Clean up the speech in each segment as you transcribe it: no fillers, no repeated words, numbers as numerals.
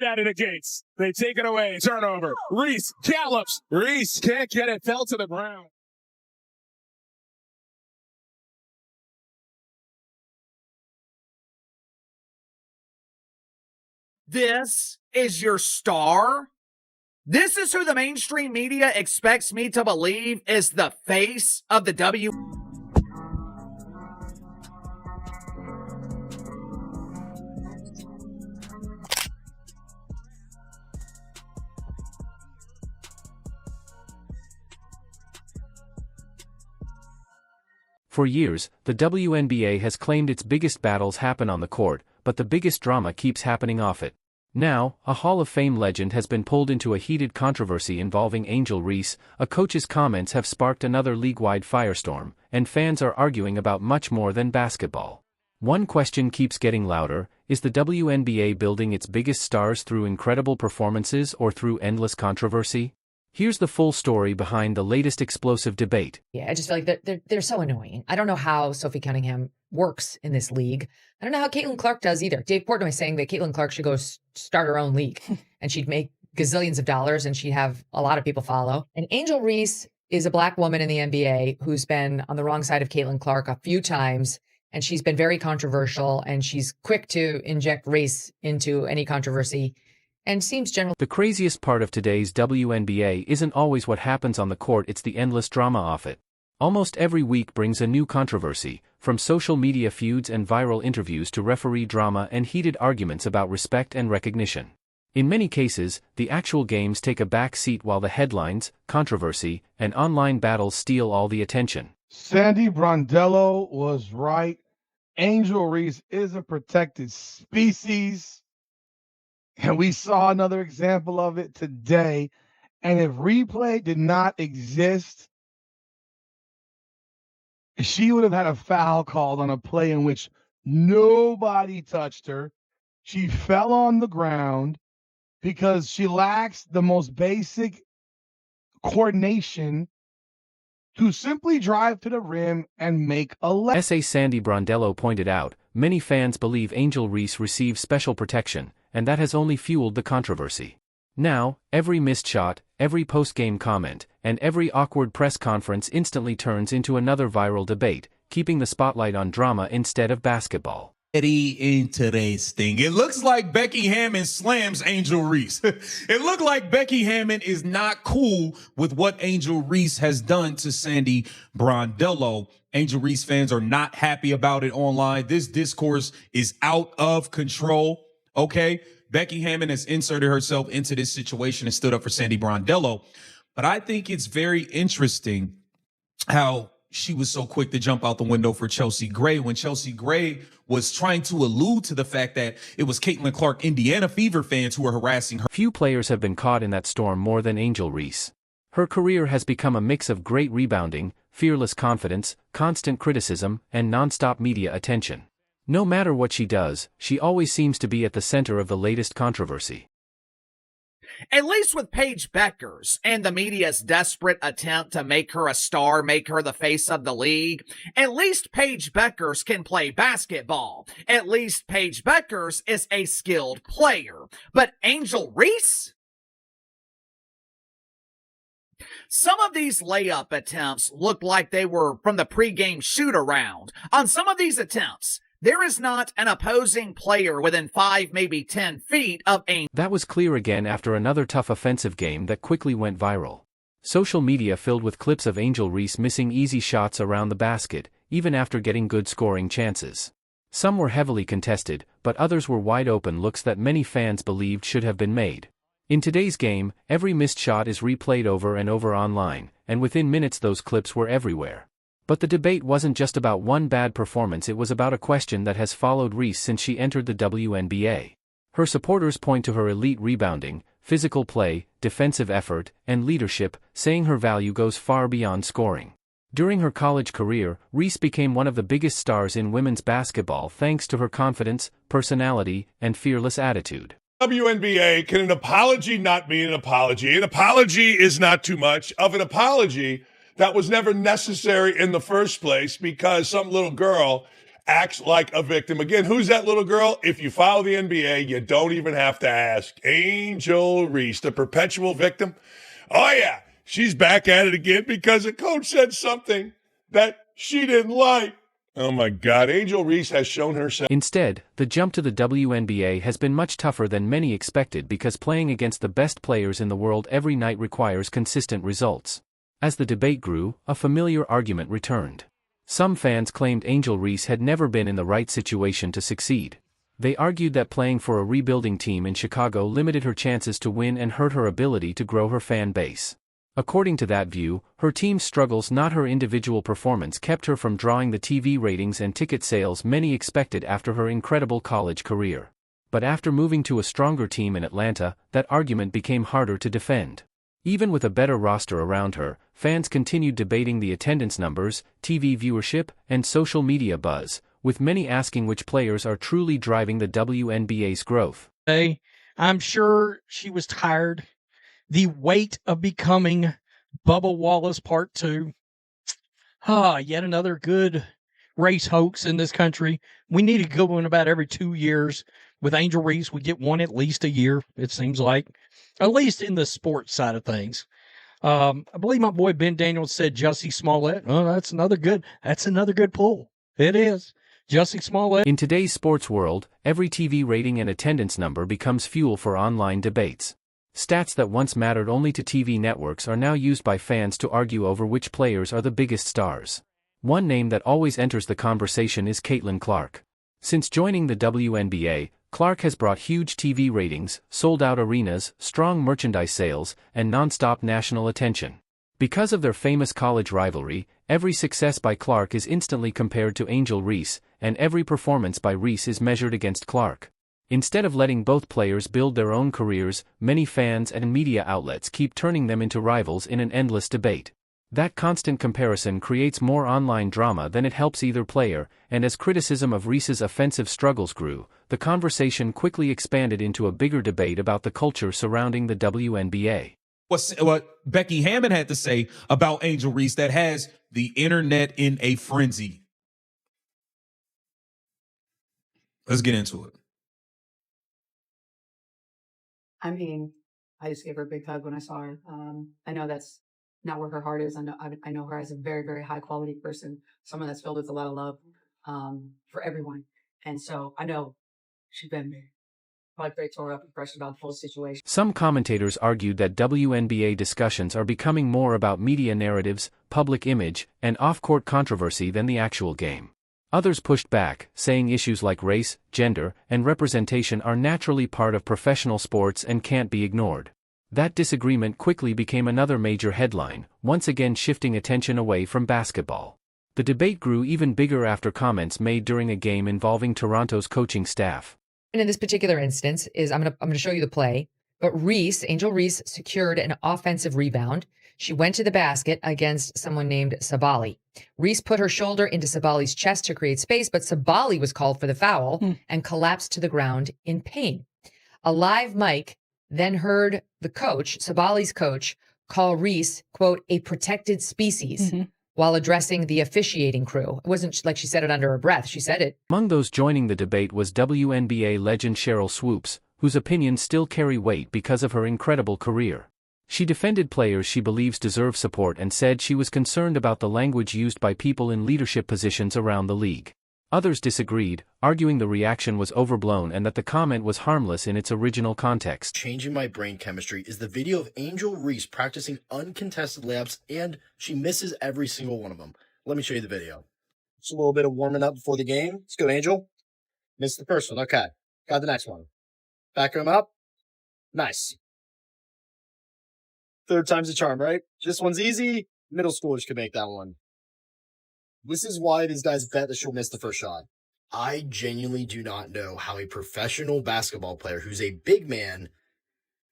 That indicates they take it away. Turnover. Reese gallops. Reese can't get it. Fell to the ground. This is your star? This is who the mainstream media expects me to believe is the face of the W. For years, the WNBA has claimed its biggest battles happen on the court, but the biggest drama keeps happening off it. Now, a Hall of Fame legend has been pulled into a heated controversy involving Angel Reese. A coach's comments have sparked another league-wide firestorm, and fans are arguing about much more than basketball. One question keeps getting louder: is the WNBA building its biggest stars through incredible performances or through endless controversy? Here's the full story behind the latest explosive debate. Yeah, I just feel like they're so annoying. I don't know how Sophie Cunningham works in this league. I don't know how Caitlin Clark does either. Dave Portnoy saying that Caitlin Clark should go start her own league and she'd make gazillions of dollars and she'd have a lot of people follow. And Angel Reese is a black woman in the NBA who's been on the wrong side of Caitlin Clark a few times, and she's been very controversial, and she's quick to inject race into any controversy. And seems generally. The craziest part of today's WNBA isn't always what happens on the court, it's the endless drama off it. Almost every week brings a new controversy, from social media feuds and viral interviews to referee drama and heated arguments about respect and recognition. In many cases, the actual games take a back seat while the headlines, controversy, and online battles steal all the attention. Sandy Brondello was right. Angel Reese is a protected species. And we saw another example of it today. And if replay did not exist, she would have had a foul called on a play in which nobody touched her. She fell on the ground because she lacks the most basic coordination to simply drive to the rim and make a layup. SA Sandy Brondello pointed out, many fans believe Angel Reese received special protection, and that has only fueled the controversy. Now, every missed shot, every post-game comment, and every awkward press conference instantly turns into another viral debate, keeping the spotlight on drama instead of basketball. Very interesting. It looks like Becky Hammon slams Angel Reese. It looked like Becky Hammon is not cool with what Angel Reese has done to Sandy Brondello. Angel Reese fans are not happy about it online. This discourse is out of control. Okay, Becky Hammon has inserted herself into this situation and stood up for Sandy Brondello. But I think it's very interesting how she was so quick to jump out the window for Chelsea Gray when Chelsea Gray was trying to allude to the fact that it was Caitlin Clark Indiana Fever fans who were harassing her. Few players have been caught in that storm more than Angel Reese. Her career has become a mix of great rebounding, fearless confidence, constant criticism, and non-stop media attention. No matter what she does, she always seems to be at the center of the latest controversy. At least with Paige Bueckers and the media's desperate attempt to make her a star, make her the face of the league, at least Paige Bueckers can play basketball. At least Paige Bueckers is a skilled player. But Angel Reese? Some of these layup attempts looked like they were from the pregame shoot-around. On some of these attempts, there is not an opposing player within 5, maybe 10 feet of Angel. That was clear again after another tough offensive game that quickly went viral. Social media filled with clips of Angel Reese missing easy shots around the basket, even after getting good scoring chances. Some were heavily contested, but others were wide open looks that many fans believed should have been made. In today's game, every missed shot is replayed over and over online, and within minutes those clips were everywhere. But the debate wasn't just about one bad performance, it was about a question that has followed Reese since she entered the WNBA. Her supporters point to her elite rebounding, physical play, defensive effort, and leadership, saying her value goes far beyond scoring. During her college career, Reese became one of the biggest stars in women's basketball thanks to her confidence, personality, and fearless attitude. WNBA, can an apology not be an apology? An apology is not too much of an apology that was never necessary in the first place because some little girl acts like a victim. Again, who's that little girl? If you follow the NBA, you don't even have to ask. Angel Reese, the perpetual victim. Oh, yeah, she's back at it again because a coach said something that she didn't like. Oh, my God. Angel Reese has shown herself. Instead, the jump to the WNBA has been much tougher than many expected because playing against the best players in the world every night requires consistent results. As the debate grew, a familiar argument returned. Some fans claimed Angel Reese had never been in the right situation to succeed. They argued that playing for a rebuilding team in Chicago limited her chances to win and hurt her ability to grow her fan base. According to that view, her team's struggles, not her individual performance, kept her from drawing the TV ratings and ticket sales many expected after her incredible college career. But after moving to a stronger team in Atlanta, that argument became harder to defend. Even with a better roster around her, fans continued debating the attendance numbers, TV viewership, and social media buzz, with many asking which players are truly driving the WNBA's growth. I'm sure she was tired. The weight of becoming Bubba Wallace Part 2. Yet another good race hoax in this country. We need a good one about every 2 years. With Angel Reese, we get one at least a year, it seems like. At least in the sports side of things. I believe my boy Ben Daniels said Jussie Smollett. Oh, that's another good pull. It is. Jussie Smollett. In today's sports world, every TV rating and attendance number becomes fuel for online debates. Stats that once mattered only to TV networks are now used by fans to argue over which players are the biggest stars. One name that always enters the conversation is Caitlin Clark. Since joining the WNBA, Clark has brought huge TV ratings, sold-out arenas, strong merchandise sales, and non-stop national attention. Because of their famous college rivalry, every success by Clark is instantly compared to Angel Reese, and every performance by Reese is measured against Clark. Instead of letting both players build their own careers, many fans and media outlets keep turning them into rivals in an endless debate. That constant comparison creates more online drama than it helps either player, and as criticism of Reese's offensive struggles grew, the conversation quickly expanded into a bigger debate about the culture surrounding the WNBA. What Becky Hammon had to say about Angel Reese that has the internet in a frenzy. Let's get into it. I mean, I just gave her a big hug when I saw her. I know that's not where her heart is. I know her as a very, very high quality person, someone that's filled with a lot of love for everyone. And so I know she's been probably very tore up and pressed about the whole situation. Some commentators argued that WNBA discussions are becoming more about media narratives, public image, and off-court controversy than the actual game. Others pushed back, saying issues like race, gender, and representation are naturally part of professional sports and can't be ignored. That disagreement quickly became another major headline, once again shifting attention away from basketball. The debate grew even bigger after comments made during a game involving Toronto's coaching staff. And in this particular instance, I'm gonna show you the play. But Angel Reese secured an offensive rebound. She went to the basket against someone named Sabali. Reese put her shoulder into Sabali's chest to create space, but Sabali was called for the foul and collapsed to the ground in pain. A live mic then heard the coach, Sabali's coach, call Reese, quote, a protected species while addressing the officiating crew. It wasn't like she said it under her breath. She said it. Among those joining the debate was WNBA legend Cheryl Swoops, whose opinions still carry weight because of her incredible career. She defended players she believes deserve support and said she was concerned about the language used by people in leadership positions around the league. Others disagreed, arguing the reaction was overblown and that the comment was harmless in its original context. Changing my brain chemistry is the video of Angel Reese practicing uncontested layups, and she misses every single one of them. Let me show you the video. Just a little bit of warming up before the game. Let's go, Angel. Missed the first one. Okay. Got the next one. Back him up. Nice. Third time's a charm, right? This one's easy. Middle schoolers can make that one. This is why these guys bet that she'll miss the first shot. I genuinely do not know how a professional basketball player who's a big man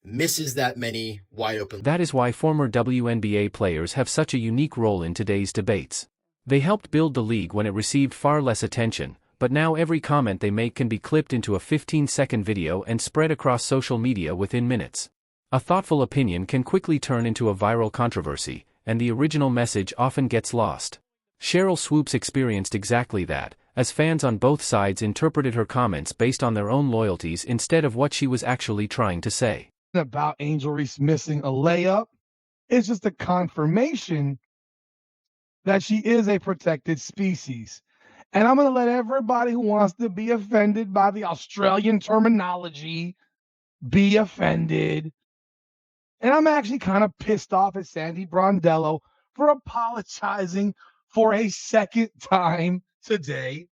misses that many wide open. That is why former WNBA players have such a unique role in today's debates. They helped build the league when it received far less attention, but now every comment they make can be clipped into a 15-second video and spread across social media within minutes. A thoughtful opinion can quickly turn into a viral controversy, and the original message often gets lost. Cheryl Swoops experienced exactly that, as fans on both sides interpreted her comments based on their own loyalties instead of what she was actually trying to say. About Angel Reese missing a layup, it's just a confirmation that she is a protected species. And I'm going to let everybody who wants to be offended by the Australian terminology be offended. And I'm actually kind of pissed off at Sandy Brondello for apologizing for a second time today.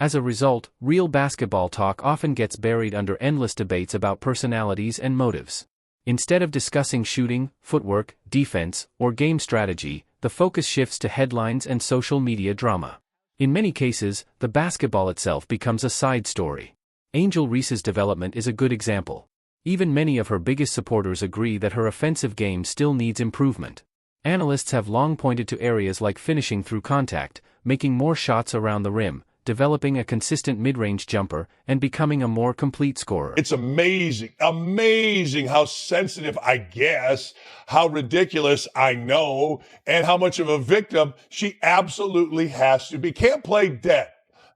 As a result, real basketball talk often gets buried under endless debates about personalities and motives. Instead of discussing shooting, footwork, defense, or game strategy, the focus shifts to headlines and social media drama. In many cases, the basketball itself becomes a side story. Angel Reese's development is a good example. Even many of her biggest supporters agree that her offensive game still needs improvement. Analysts have long pointed to areas like finishing through contact, making more shots around the rim, developing a consistent mid-range jumper, and becoming a more complete scorer. It's amazing how sensitive, I guess, how ridiculous, I know, and how much of a victim she absolutely has to be. Can't play dead.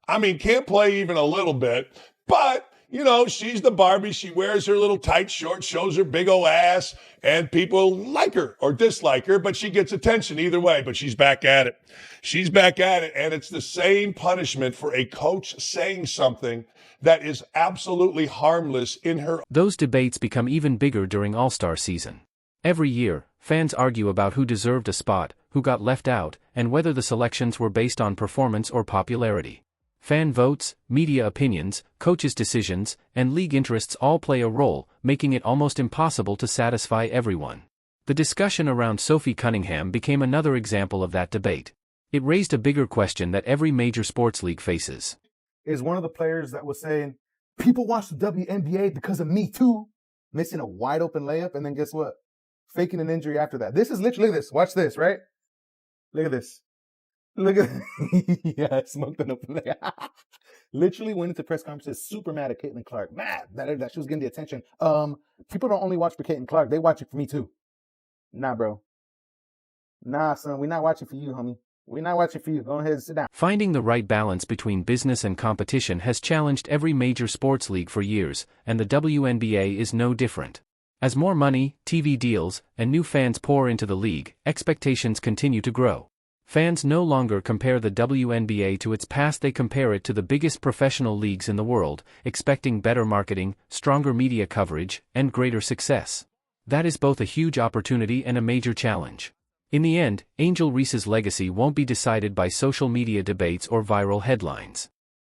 I mean, can't play even a little bit, but you know, she's the Barbie. She wears her little tight shorts, shows her big old ass, and people like her or dislike her, but she gets attention either way. But she's back at it. She's back at it, and it's the same punishment for a coach saying something that is absolutely harmless in her. Those debates become even bigger during All-Star season. Every year, fans argue about who deserved a spot, who got left out, and whether the selections were based on performance or popularity. Fan votes, media opinions, coaches' decisions, and league interests all play a role, making it almost impossible to satisfy everyone. The discussion around Sophie Cunningham became another example of that debate. It raised a bigger question that every major sports league faces. Is one of the players that was saying, people watch the WNBA because of me too, missing a wide open layup, and then guess what? Faking an injury after that. This is literally this. Watch this, right? Look at this. Look at yeah, I smoked an open leg. Literally went into press conferences super mad at Caitlin Clark. Mad that she was getting the attention. People don't only watch for Caitlin Clark, they watch it for me too. Nah, bro. Nah, son, we're not watching for you, homie. We're not watching for you. Go ahead and sit down. Finding the right balance between business and competition has challenged every major sports league for years, and the WNBA is no different. As more money, TV deals, and new fans pour into the league, expectations continue to grow. Fans no longer compare the WNBA to its past, they compare it to the biggest professional leagues in the world, expecting better marketing, stronger media coverage, and greater success. That is both a huge opportunity and a major challenge. In the end, Angel Reese's legacy won't be decided by social media debates or viral headlines.